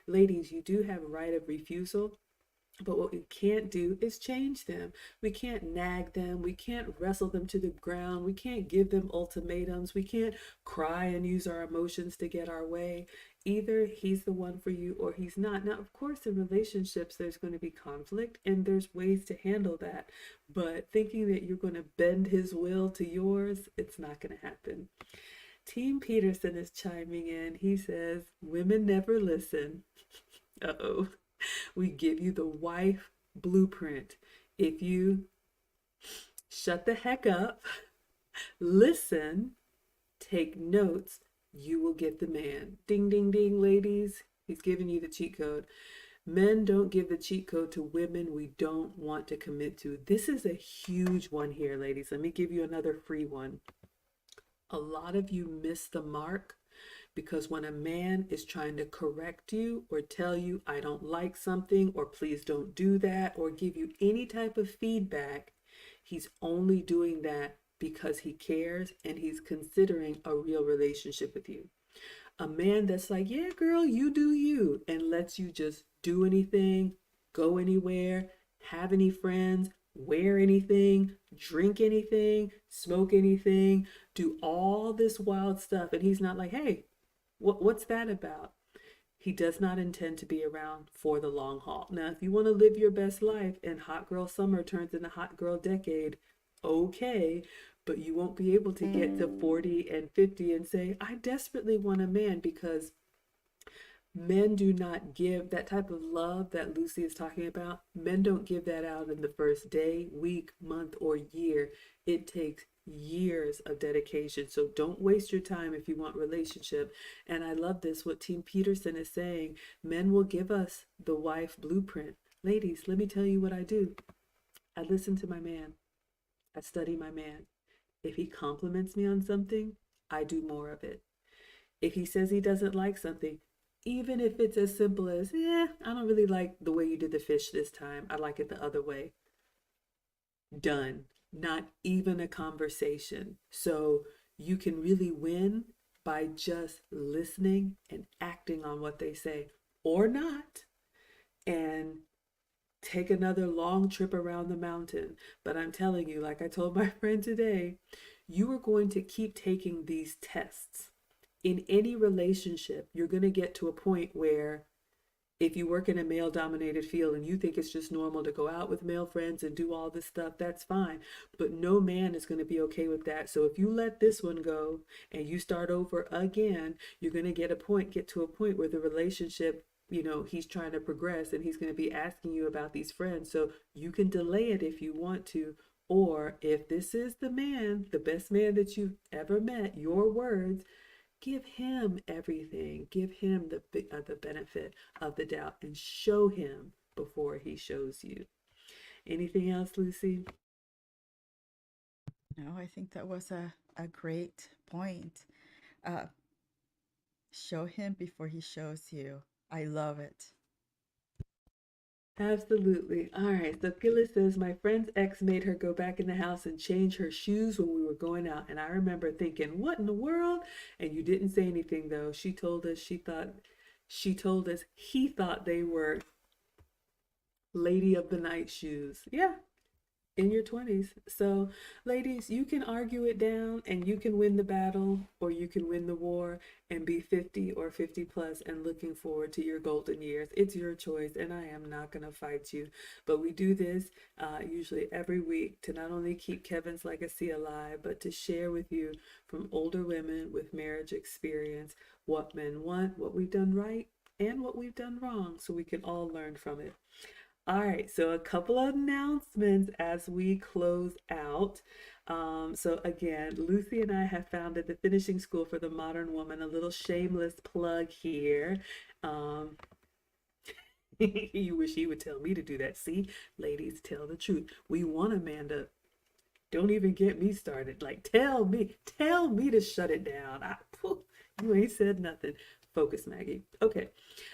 ladies, you do have right of refusal, but what we can't do is change them. We can't nag them. We can't wrestle them to the ground. We can't give them ultimatums. We can't cry and use our emotions to get our way. Either he's the one for you or he's not. Now, of course, in relationships, there's going to be conflict and there's ways to handle that. But thinking that you're going to bend his will to yours, it's not going to happen. Team Peterson is chiming in. He says, women never listen. Uh oh. We give you the wife blueprint. If you shut the heck up, listen, take notes, you will get the man. Ding, ding, ding, ladies. He's giving you the cheat code. Men don't give the cheat code to women we don't want to commit to. This is a huge one here, ladies. Let me give you another free one. A lot of you miss the mark because when a man is trying to correct you or tell you, I don't like something, or please don't do that, or give you any type of feedback, he's only doing that because he cares and he's considering a real relationship with you. A man that's like, yeah, girl, you do you, and lets you just do anything, go anywhere, have any friends, wear anything, drink anything, smoke anything, do all this wild stuff. And he's not like, hey, what's that about? He does not intend to be around for the long haul. Now, if you want to live your best life and hot girl summer turns into hot girl decade, okay, but you won't be able to get to 40 and 50 and say, I desperately want a man, because men do not give that type of love that Lucy is talking about. Men don't give that out in the first day, week, month, or year. It takes years of dedication. So don't waste your time if you want relationship. And I love this, what Team Peterson is saying. Men will give us the wife blueprint. Ladies, let me tell you what I do. I listen to my man. I study my man. If he compliments me on something, I do more of it. If he says he doesn't like something, even if it's as simple as, I don't really like the way you did the fish this time, I like it the other way. Done. Not even a conversation. So you can really win by just listening and acting on what they say, or not, and take another long trip around the mountain. But I'm telling you, like I told my friend today, you are going to keep taking these tests. In any relationship, you're going to get to a point where if you work in a male dominated field and you think it's just normal to go out with male friends and do all this stuff, that's fine. But no man is going to be okay with that. So if you let this one go and you start over again, you're going to get to a point where the relationship, he's trying to progress and he's going to be asking you about these friends. So you can delay it if you want to. Or if this is the man, the best man that you've ever met, your words, give him everything. Give him the benefit of the doubt and show him before he shows you. Anything else, Lucy? No, I think that was a great point. Uh, show him before he shows you. I love it. Absolutely. All right. So Gillis says, my friend's ex made her go back in the house and change her shoes when we were going out. And I remember thinking, what in the world? And you didn't say anything, though. She told us he thought they were lady of the night shoes. Yeah, in your 20s. So, ladies, you can argue it down and you can win the battle, or you can win the war and be 50 or 50 plus and looking forward to your golden years. It's your choice, and I am not going to fight you. But we do this usually every week to not only keep Kevin's legacy alive, but to share with you from older women with marriage experience what men want, what we've done right, and what we've done wrong, so we can all learn from it. All right, so a couple of announcements as we close out. So again, Lucy and I have founded the Finishing School for the Modern Woman, a little shameless plug here. Um, you wish he would tell me to do that. See, ladies, tell the truth. We want Amanda. Don't even get me started. Like, tell me to shut it down. You ain't said nothing. Focus, Maggie. Okay.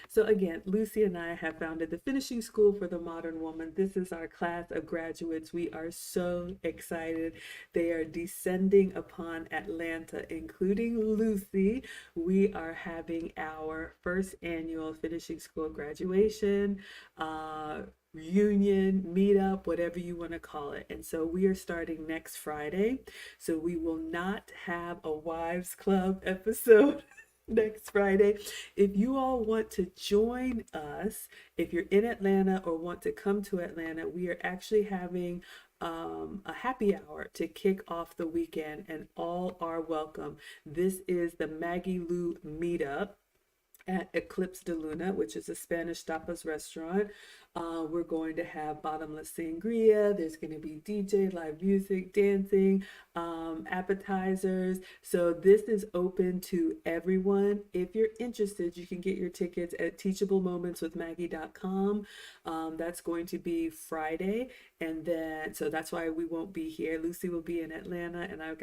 So, again, Lucy and I have founded the Finishing School for the Modern Woman. This is our class of graduates. We are so excited. They are descending upon Atlanta, including Lucy. We are having our first annual Finishing School graduation. Reunion, meetup, whatever you want to call it. And so we are starting next Friday. So we will not have a Wives Club episode next Friday. If you all want to join us, if you're in Atlanta or want to come to Atlanta, we are actually having a happy hour to kick off the weekend, and all are welcome. This is the Maggie Lou Meetup at Eclipse de Luna, which is a Spanish tapas restaurant. We're going to have bottomless sangria. There's going to be DJ, live music, dancing, appetizers. So this is open to everyone. If you're interested, you can get your tickets at teachablemomentswithmaggie.com. That's going to be Friday. And then, so that's why we won't be here. Lucy will be in Atlanta, and we're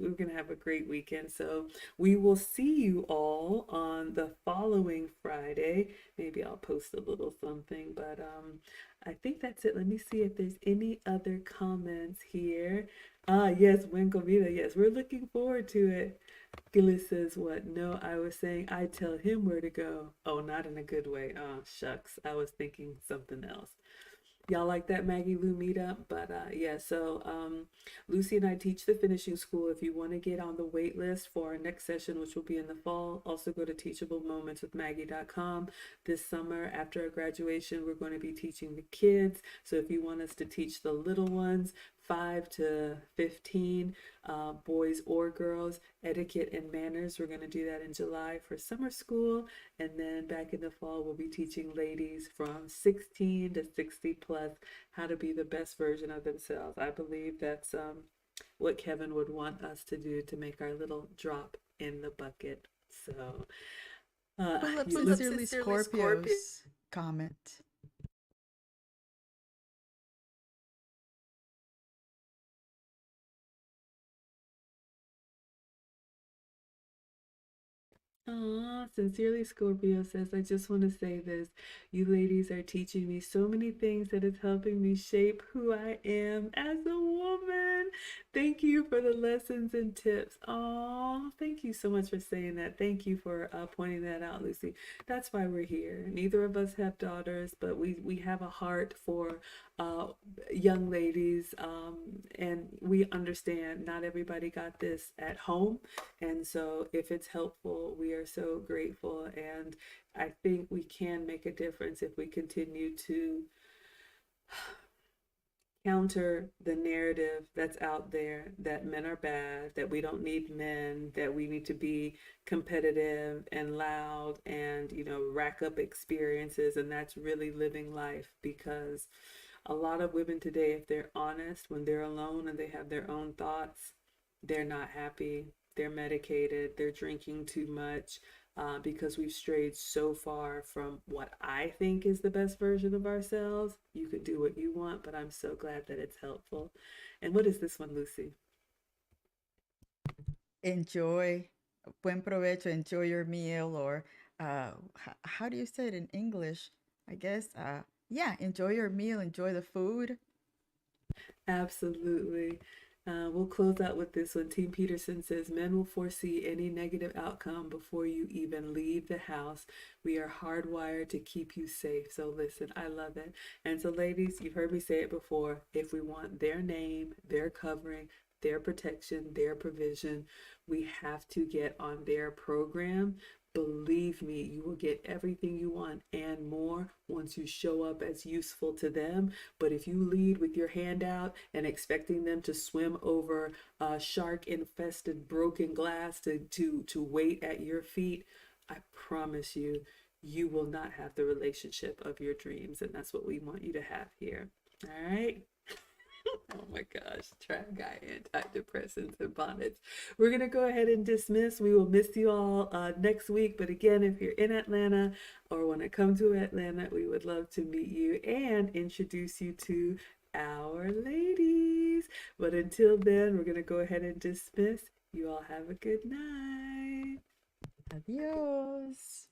going to have a great weekend. So we will see you all on the following Friday. Maybe I'll post a little something, but I think that's it. Let me see if there's any other comments here. Yes, buen comida. Yes, we're looking forward to it. Gilly says, what? No, I was saying I tell him where to go. Oh, not in a good way. Oh, shucks. I was thinking something else. Y'all like that Maggie Lou meetup? But yeah, so Lucy and I teach the finishing school. If you want to get on the wait list for our next session, which will be in the fall, also go to teachablemomentswithmaggie.com. This summer, after our graduation, we're going to be teaching the kids. So if you want us to teach the little ones, 5 to 15, boys or girls, etiquette and manners, we're going to do that in July for summer school. And then back in the fall, we'll be teaching ladies from 16 to 60 plus how to be the best version of themselves. I believe that's what Kevin would want us to do to make our little drop in the bucket. So, Pull up you look Sincerely sincerely Scorpio. Scorpio's comment. Aw, sincerely Scorpio says, I just want to say this. You ladies are teaching me so many things that is helping me shape who I am as a woman. Thank you for the lessons and tips. Aw, thank you so much for saying that. Thank you for pointing that out, Lucy. That's why we're here. Neither of us have daughters, but we have a heart for uh, young ladies, and we understand not everybody got this at home, and so if it's helpful, we are so grateful. And I think we can make a difference if we continue to counter the narrative that's out there that men are bad, that we don't need men, that we need to be competitive and loud and, rack up experiences. And that's really living life, because a lot of women today, if they're honest, when they're alone and they have their own thoughts, they're not happy. They're medicated. They're drinking too much, because we've strayed so far from what I think is the best version of ourselves. You could do what you want, but I'm so glad that it's helpful. And what is this one, Lucy? Enjoy, buen provecho, enjoy your meal, or how do you say it in English? I guess, yeah, enjoy your meal, enjoy the food. Absolutely. We'll close out with this one. Team Peterson says, men will foresee any negative outcome before you even leave the house. We are hardwired to keep you safe. So listen, I love it. And so, ladies, you've heard me say it before. If we want their name, their covering, their protection, their provision, we have to get on their program. Believe me, you will get everything you want and more once you show up as useful to them. But if you lead with your hand out and expecting them to swim over shark infested broken glass to wait at your feet, I promise you, you will not have the relationship of your dreams. And that's what we want you to have here. All right. Oh my gosh, trap guy, antidepressants and bonnets. We're gonna go ahead and dismiss. We will miss you all next week. But again, if you're in Atlanta or want to come to Atlanta, we would love to meet you and introduce you to our ladies. But until then, we're gonna go ahead and dismiss. You all have a good night. Adios.